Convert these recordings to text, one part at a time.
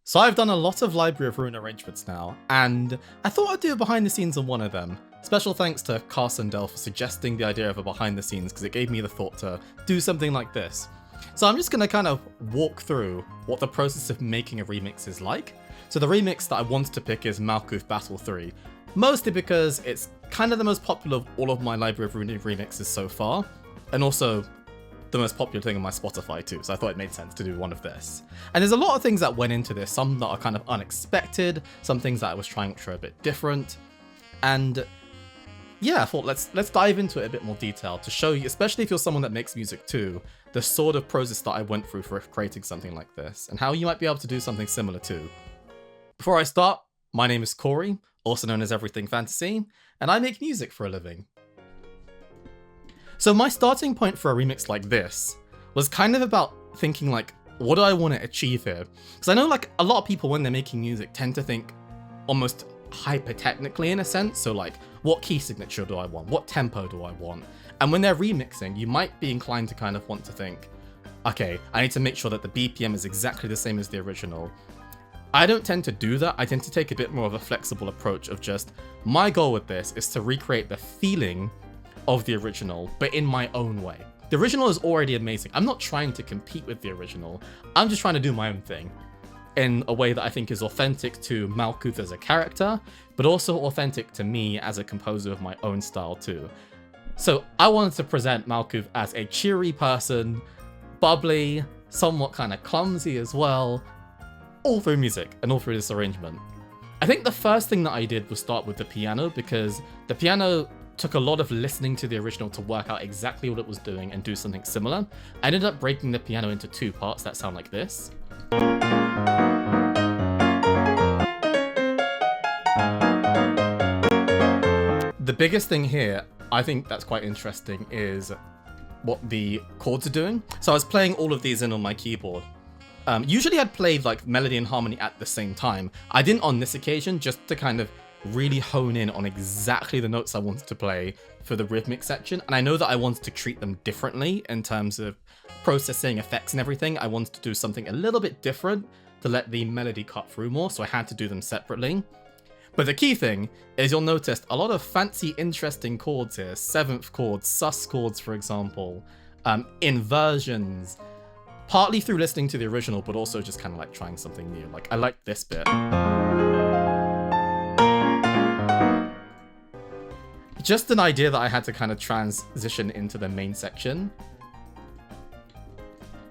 So I've done a lot of Library of Ruina arrangements now, and I thought I'd do a behind the scenes on one of them. Special thanks to Carson Dell for suggesting the idea of a behind the scenes, because it gave me the thought to do something like this. So I'm just going to kind of walk through what the process of making a remix is like. So the remix that I wanted to pick is Malkuth Battle 3, mostly because it's kind of the most popular of all of my Library of Ruina remixes so far, and also the most popular thing on my Spotify too, so I thought it made sense to do one of this. And there's a lot of things that went into this, some that are kind of unexpected, some things that I was trying which are a bit different, and yeah, I thought let's dive into it a bit more detail to show you, especially if you're someone that makes music too, the sort of process that I went through for creating something like this, and how you might be able to do something similar too. Before I start, my name is Corey, also known as Everything Fantasy, and I make music for a living. So my starting point for a remix like this was kind of about thinking like, what do I want to achieve here? Because I know like a lot of people when they're making music tend to think almost hyper-technically in a sense. So like, what key signature do I want? What tempo do I want? And when they're remixing, you might be inclined to kind of want to think, okay, I need to make sure that the BPM is exactly the same as the original. I don't tend to do that. I tend to take a bit more of a flexible approach of just, my goal with this is to recreate the feeling of the original, but in my own way. The original is already amazing. I'm not trying to compete with the original. I'm just trying to do my own thing in a way that I think is authentic to Malkuth as a character, but also authentic to me as a composer of my own style too. So I wanted to present Malkuth as a cheery person, bubbly, somewhat kind of clumsy as well, all through music and all through this arrangement. I think the first thing that I did was start with the piano, because the piano took a lot of listening to the original to work out exactly what it was doing and do something similar. I ended up breaking the piano into two parts that sound like this. The biggest thing here, I think that's quite interesting, is what the chords are doing. So I was playing all of these in on my keyboard. Usually I'd play like melody and harmony at the same time. I didn't on this occasion, just to kind of really hone in on exactly the notes I wanted to play for the rhythmic section. And I know that I wanted to treat them differently in terms of processing effects and everything. I wanted to do something a little bit different to let the melody cut through more, so I had to do them separately. But the key thing is you'll notice a lot of fancy, interesting chords here. Seventh chords, sus chords, for example, inversions, partly through listening to the original, but also just kind of like trying something new. Like I like this bit. Just an idea that I had to kind of transition into the main section.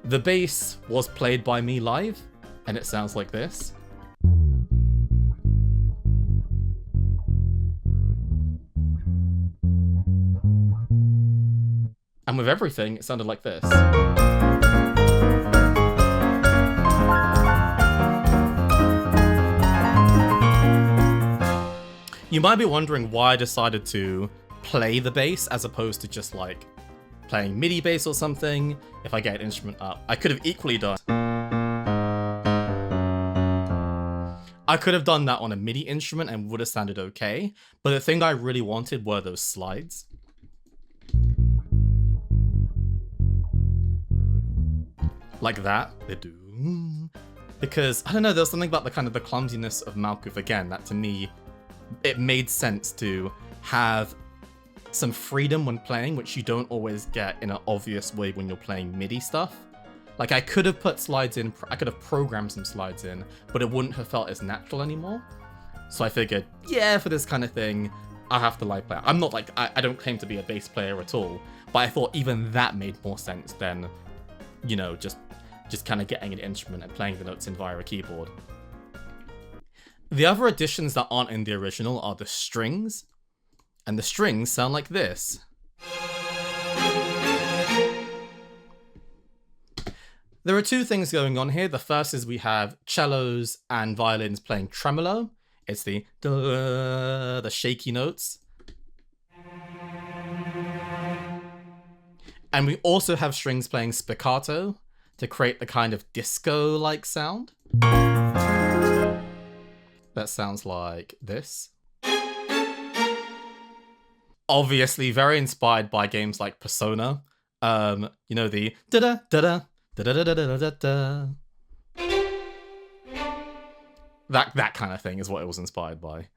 The bass was played by me live, and it sounds like this. And with everything, it sounded like this. You might be wondering why I decided to play the bass as opposed to just like playing MIDI bass or something. If I get an instrument up, I could have equally done. I could have done that on a MIDI instrument and would have sounded okay. But the thing I really wanted were those slides. Like that, they do. Because I don't know, there's something about the kind of the clumsiness of Malkuth again that to me, it made sense to have some freedom when playing, which you don't always get in an obvious way when you're playing MIDI stuff. Like I could have put slides in, I could have programmed some slides in, but it wouldn't have felt as natural anymore. So I figured, yeah, for this kind of thing, I have to live play. I'm not like, I don't claim to be a bass player at all, but I thought even that made more sense than, you know, just kind of getting an instrument and playing the notes in via a keyboard. The other additions that aren't in the original are the strings, and the strings sound like this. There are two things going on here. The first is we have cellos and violins playing tremolo. It's the shaky notes. And we also have strings playing spiccato to create the kind of disco-like sound. That sounds like this. Obviously very inspired by games like Persona. You know, the da-da, da-da, da-da-da-da-da-da-da. That kind of thing is what it was inspired by.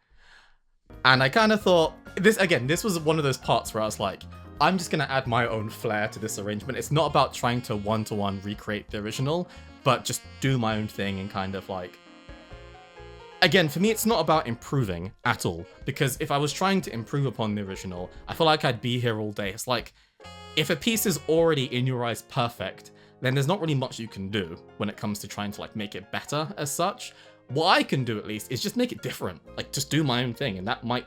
And I kind of thought, this was one of those parts where I was like, I'm just going to add my own flair to this arrangement. It's not about trying to one-to-one recreate the original, but just do my own thing and kind of like... Again, for me, it's not about improving at all, because if I was trying to improve upon the original, I feel like I'd be here all day. It's like, if a piece is already in your eyes perfect, then there's not really much you can do when it comes to trying to like make it better as such. What I can do at least is just make it different, like just do my own thing, and that might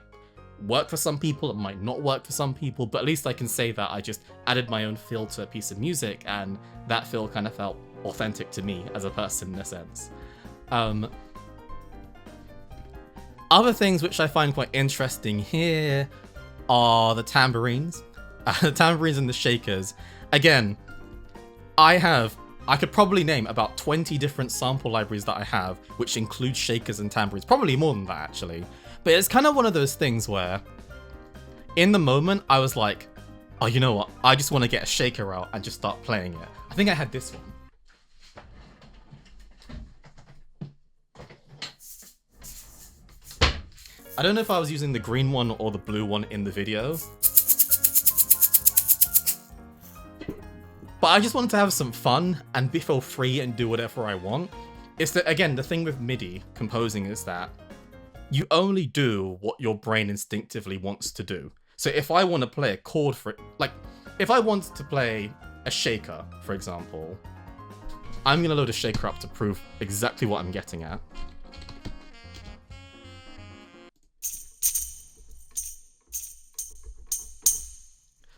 work for some people, it might not work for some people, but at least I can say that I just added my own feel to a piece of music, and that feel kind of felt authentic to me as a person in a sense. Other things which I find quite interesting here are the tambourines. The tambourines and the shakers. Again, I could probably name about 20 different sample libraries that I have, which include shakers and tambourines. Probably more than that, actually. But it's kind of one of those things where, in the moment, I was like, oh, you know what? I just want to get a shaker out and just start playing it. I think I had this one. I don't know if I was using the green one or the blue one in the video. But I just wanted to have some fun and feel free and do whatever I want. It's that, again, the thing with MIDI composing is that you only do what your brain instinctively wants to do. So if I want to play a chord for it, like, if I want to play a shaker, for example, I'm going to load a shaker up to prove exactly what I'm getting at.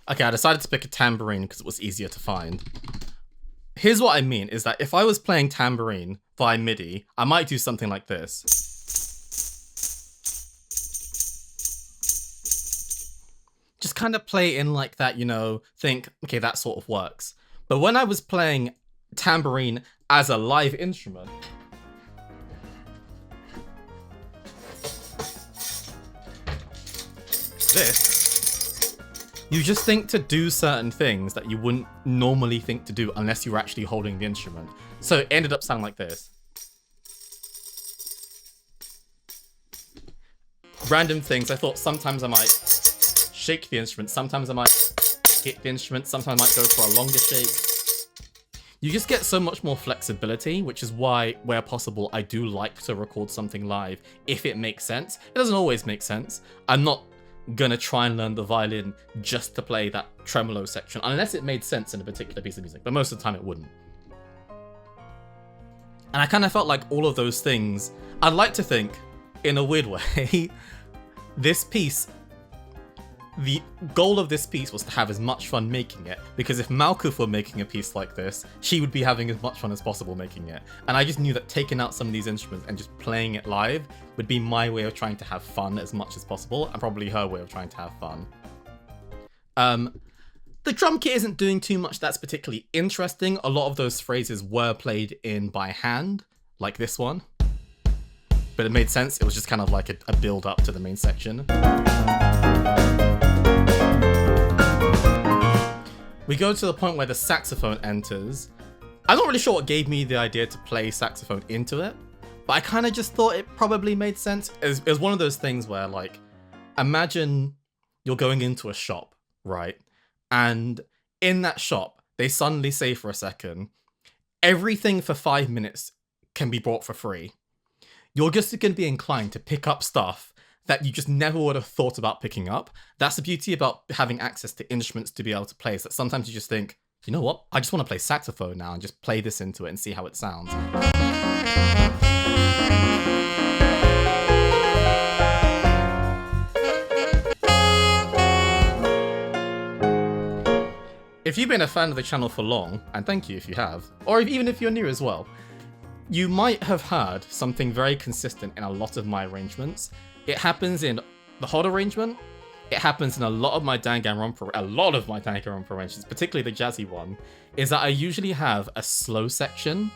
Okay, I decided to pick a tambourine because it was easier to find. Here's what I mean, is that if I was playing tambourine via MIDI, I might do something like this. Just kind of play in like that, you know, think, okay, that sort of works. But when I was playing tambourine as a live instrument, this, you just think to do certain things that you wouldn't normally think to do unless you were actually holding the instrument. So it ended up sounding like this. Random things. I thought sometimes I might shake the instrument, sometimes I might hit the instrument, sometimes I might go for a longer shake. You just get so much more flexibility, which is why, where possible, I do like to record something live if it makes sense. It doesn't always make sense. I'm not gonna try and learn the violin just to play that tremolo section, unless it made sense in a particular piece of music, but most of the time it wouldn't. And I kind of felt like all of those things, I'd like to think, in a weird way, this piece, the goal of this piece was to have as much fun making it, because if Malkuth were making a piece like this, she would be having as much fun as possible making it. And I just knew that taking out some of these instruments and just playing it live would be my way of trying to have fun as much as possible, and probably her way of trying to have fun. The drum kit isn't doing too much that's particularly interesting. A lot of those phrases were played in by hand, like this one. But it made sense, it was just kind of like a build up to the main section. We go to the point where the saxophone enters. I'm not really sure what gave me the idea to play saxophone into it, but I kind of just thought it probably made sense. It was one of those things where, like, imagine you're going into a shop, right? And in that shop, they suddenly say for a second, everything for 5 minutes can be bought for free. You're just going to be inclined to pick up stuff that you just never would have thought about picking up. That's the beauty about having access to instruments to be able to play, is that sometimes you just think, you know what, I just want to play saxophone now and just play this into it and see how it sounds. If you've been a fan of the channel for long, and thank you if you have, or even if you're new as well, you might have heard something very consistent in a lot of my arrangements. It happens in the hot arrangement, it happens in a lot of my danganronpa arrangements, particularly the jazzy one, is that I usually have a slow section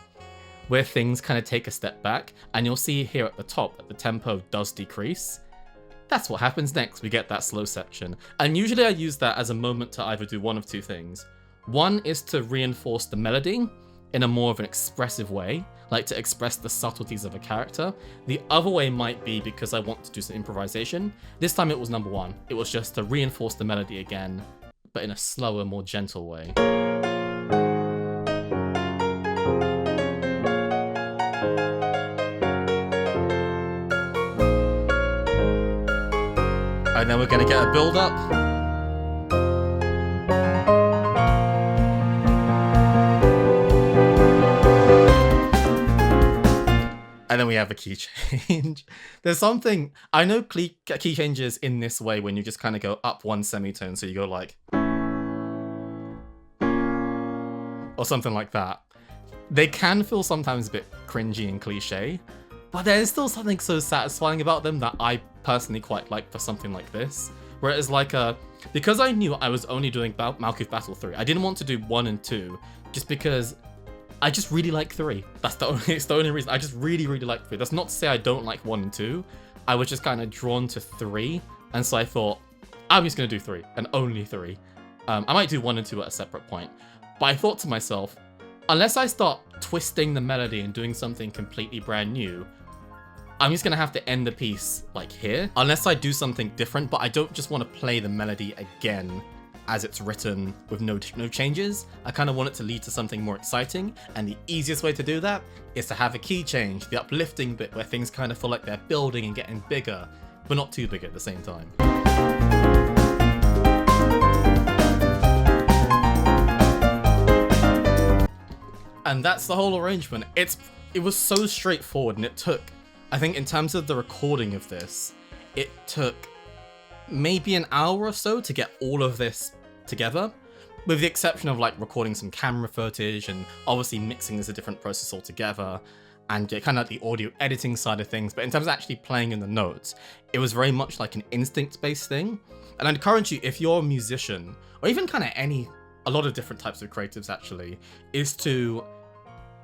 where things kind of take a step back, and you'll see here at the top that the tempo does decrease. That's what happens next, we get that slow section. And usually I use that as a moment to either do one of two things. One is to reinforce the melody in a more of an expressive way. like to express the subtleties of a character. The other way might be because I want to do some improvisation. This time it was number one. It was just to reinforce the melody again, but in a slower, more gentle way. And then we're gonna get a build up. And then we have a key change. There's something, I know key changes in this way when you just kind of go up one semitone, so you go like, or something like that. They can feel sometimes a bit cringy and cliche, but there's still something so satisfying about them that I personally quite like for something like this. Where it's like because I knew I was only doing Malkuth Battle 3, I didn't want to do 1 and 2, just because I just really like 3. It's the only reason. I just really, really like 3. That's not to say I don't like 1 and 2. I was just kind of drawn to 3, and so I thought, I'm just going to do 3, and only 3. I might do 1 and 2 at a separate point, but I thought to myself, unless I start twisting the melody and doing something completely brand new, I'm just going to have to end the piece like here, unless I do something different, but I don't just want to play the melody again as it's written with no changes. I kind of want it to lead to something more exciting, and the easiest way to do that is to have a key change, the uplifting bit where things kind of feel like they're building and getting bigger, but not too big at the same time. And that's the whole arrangement. It was so straightforward, and it took, I think in terms of the recording of this, it took maybe an hour or so to get all of this together, with the exception of like recording some camera footage, and obviously mixing is a different process altogether, and kind of like the audio editing side of things. But in terms of actually playing in the notes, it was very much like an instinct-based thing. And I'd encourage you, if you're a musician, or even kind of a lot of different types of creatives actually, is to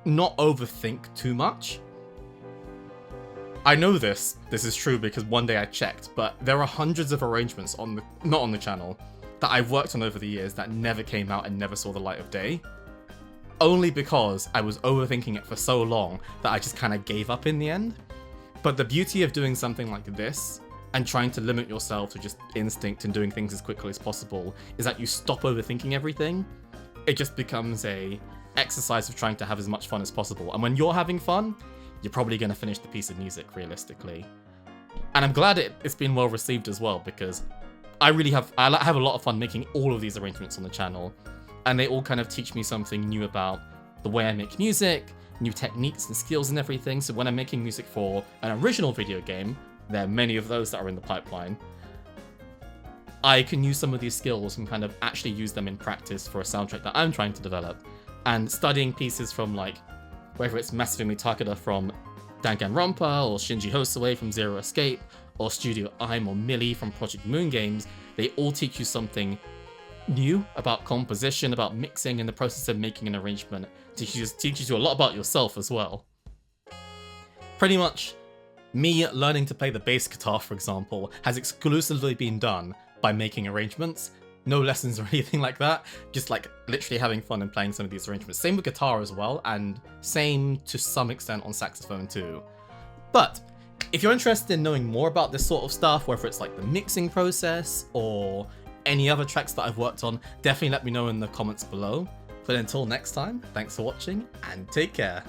not overthink too much. I know this is true because one day I checked, but there are hundreds of arrangements not on the channel, that I've worked on over the years that never came out and never saw the light of day. Only because I was overthinking it for so long that I just kind of gave up in the end. But the beauty of doing something like this, and trying to limit yourself to just instinct and doing things as quickly as possible, is that you stop overthinking everything. It just becomes a exercise of trying to have as much fun as possible. And when you're having fun, you're probably going to finish the piece of music realistically. And I'm glad it's been well received as well, because I have a lot of fun making all of these arrangements on the channel, and they all kind of teach me something new about the way I make music, new techniques and skills and everything. So when I'm making music for an original video game, there are many of those that are in the pipeline, I can use some of these skills and kind of actually use them in practice for a soundtrack that I'm trying to develop. And studying pieces from like, whether it's Masafumi Takeda from Danganronpa, or Shinji Hosoe from Zero Escape, or Studio EIM or Millie from Project Moon Games, they all teach you something new about composition, about mixing, and the process of making an arrangement. Teaches you a lot about yourself as well. Pretty much, me learning to play the bass guitar, for example, has exclusively been done by making arrangements. No lessons or anything like that, just like literally having fun and playing some of these arrangements. Same with guitar as well, and same to some extent on saxophone too. But if you're interested in knowing more about this sort of stuff, whether it's like the mixing process or any other tracks that I've worked on, definitely let me know in the comments below. But until next time, thanks for watching and take care.